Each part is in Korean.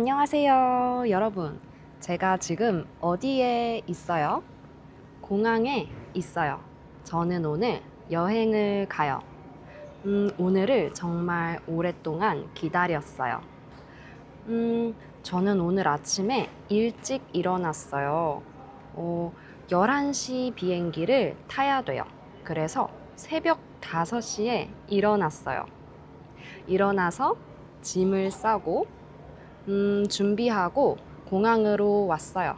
안녕하세요, 여러분. 제가 지금 어디에 있어요? 공항에 있어요. 저는 오늘 여행을 가요. 오늘을 정말 오랫동안 기다렸어요. 저는 오늘 아침에 일찍 일어났어요. 11시 비행기를 타야 돼요. 그래서 새벽 5시에 일어났어요. 일어나서 짐을 싸고 준비하고 공항으로 왔어요.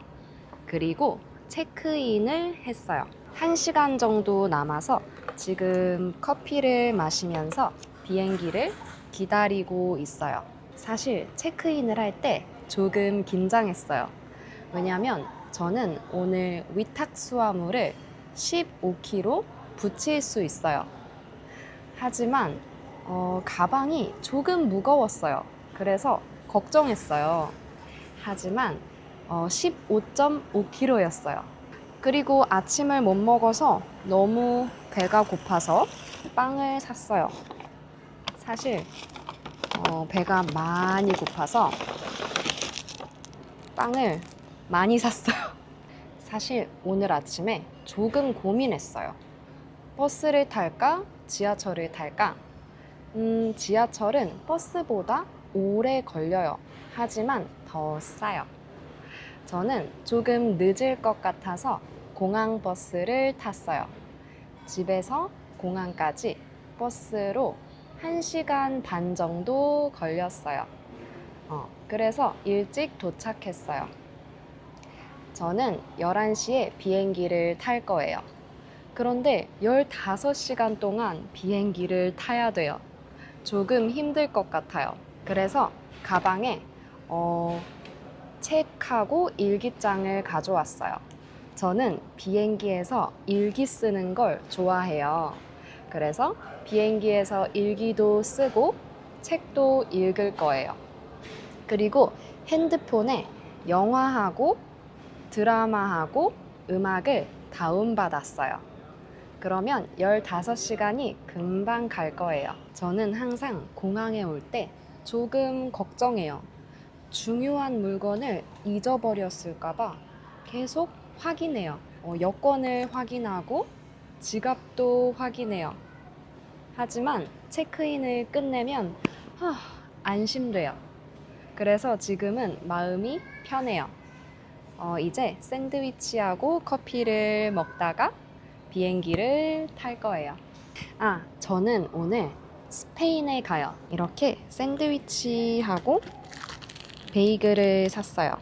그리고 체크인을 했어요. 1시간 정도 남아서 지금 커피를 마시면서 비행기를 기다리고 있어요. 사실 체크인을 할 때 조금 긴장했어요. 왜냐면 저는 오늘 위탁 수화물을 15kg 붙일 수 있어요. 하지만 가방이 조금 무거웠어요. 그래서 걱정했어요. 하지만 15.5kg였어요. 그리고 아침을 못 먹어서 너무 배가 고파서 빵을 샀어요. 사실 배가 많이 고파서 빵을 많이 샀어요. 사실 오늘 아침에 조금 고민했어요. 버스를 탈까? 지하철을 탈까? 지하철은 버스보다 오래 걸려요. 하지만 더 싸요. 저는 조금 늦을 것 같아서 공항 버스를 탔어요. 집에서 공항까지 버스로 1시간 반 정도 걸렸어요. 그래서 일찍 도착했어요. 저는 11시에 비행기를 탈 거예요. 그런데 15시간 동안 비행기를 타야 돼요. 조금 힘들 것 같아요. 그래서 가방에 책하고 일기장을 가져왔어요. 저는 비행기에서 일기 쓰는 걸 좋아해요. 그래서 비행기에서 일기도 쓰고 책도 읽을 거예요. 그리고 핸드폰에 영화하고 드라마하고 음악을 다운받았어요. 그러면 15시간이 금방 갈 거예요. 저는 항상 공항에 올 때 조금 걱정해요. 중요한 물건을 잊어버렸을까봐 계속 확인해요. 여권을 확인하고 지갑도 확인해요. 하지만 체크인을 끝내면 안심돼요. 그래서 지금은 마음이 편해요. 이제 샌드위치하고 커피를 먹다가 비행기를 탈 거예요. 저는 오늘 스페인에 가요. 이렇게 샌드위치하고 베이글을 샀어요.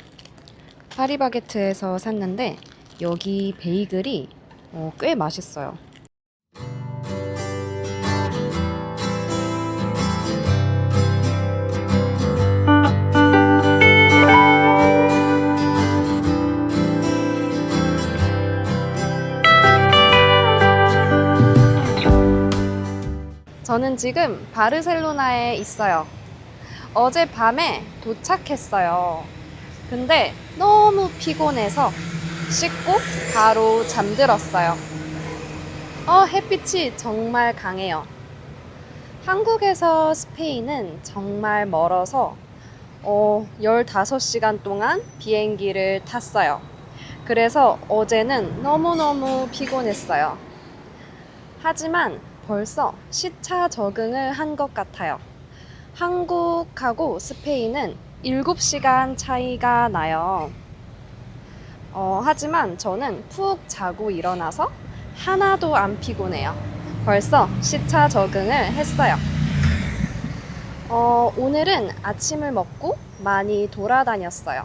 파리바게트에서 샀는데 여기 베이글이 꽤 맛있어요. 저는 지금 바르셀로나에 있어요. 어젯밤에 도착했어요. 근데 너무 피곤해서 씻고 바로 잠들었어요. 햇빛이 정말 강해요. 한국에서 스페인은 정말 멀어서 15시간 동안 비행기를 탔어요. 그래서 어제는 너무너무 피곤했어요. 하지만 벌써 시차 적응을 한 것 같아요. 한국하고 스페인은 7시간 차이가 나요. 하지만 저는 푹 자고 일어나서 하나도 안 피곤해요. 벌써 시차 적응을 했어요. 오늘은 아침을 먹고 많이 돌아다녔어요.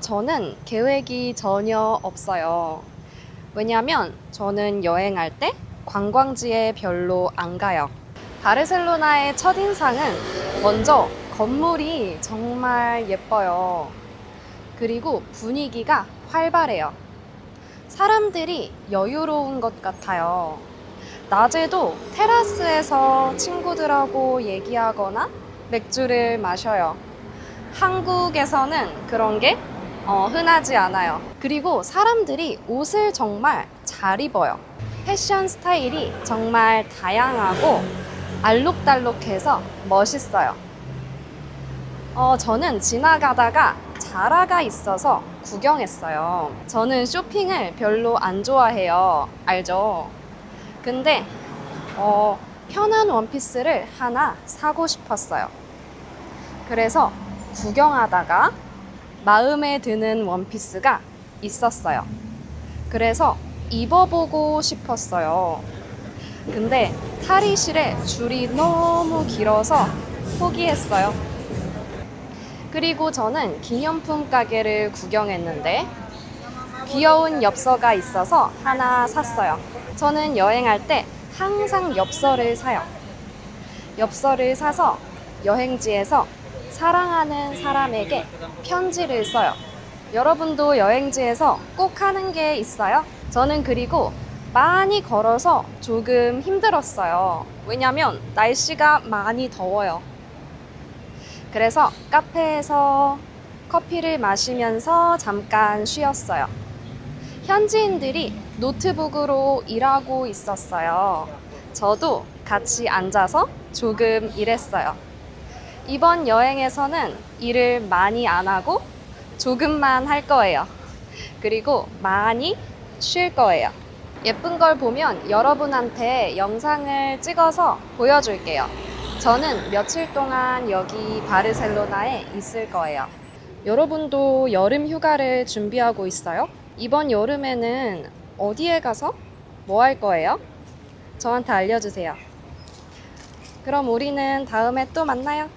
저는 계획이 전혀 없어요. 왜냐면 저는 여행할 때 관광지에 별로 안 가요. 바르셀로나의 첫인상은 먼저 건물이 정말 예뻐요. 그리고 분위기가 활발해요. 사람들이 여유로운 것 같아요. 낮에도 테라스에서 친구들하고 얘기하거나 맥주를 마셔요. 한국에서는 그런 게 흔하지 않아요. 그리고 사람들이 옷을 정말 잘 입어요. 패션 스타일이 정말 다양하고 알록달록해서 멋있어요. 저는 지나가다가 자라가 있어서 구경했어요. 저는 쇼핑을 별로 안 좋아해요. 알죠? 근데 편한 원피스를 하나 사고 싶었어요. 그래서 구경하다가 마음에 드는 원피스가 있었어요. 그래서 입어보고 싶었어요. 근데 탈의실에 줄이 너무 길어서 포기했어요. 그리고 저는 기념품 가게를 구경했는데 귀여운 엽서가 있어서 하나 샀어요. 저는 여행할 때 항상 엽서를 사요. 엽서를 사서 여행지에서 사랑하는 사람에게 편지를 써요. 여러분도 여행지에서 꼭 하는 게 있어요? 저는 그리고 많이 걸어서 조금 힘들었어요. 왜냐면 날씨가 많이 더워요. 그래서 카페에서 커피를 마시면서 잠깐 쉬었어요. 현지인들이 노트북으로 일하고 있었어요. 저도 같이 앉아서 조금 일했어요. 이번 여행에서는 일을 많이 안 하고 조금만 할 거예요. 그리고 많이 쉴 거예요. 예쁜 걸 보면 여러분한테 영상을 찍어서 보여줄게요. 저는 며칠 동안 여기 바르셀로나에 있을 거예요. 여러분도 여름 휴가를 준비하고 있어요? 이번 여름에는 어디에 가서 뭐 할 거예요? 저한테 알려주세요. 그럼 우리는 다음에 또 만나요.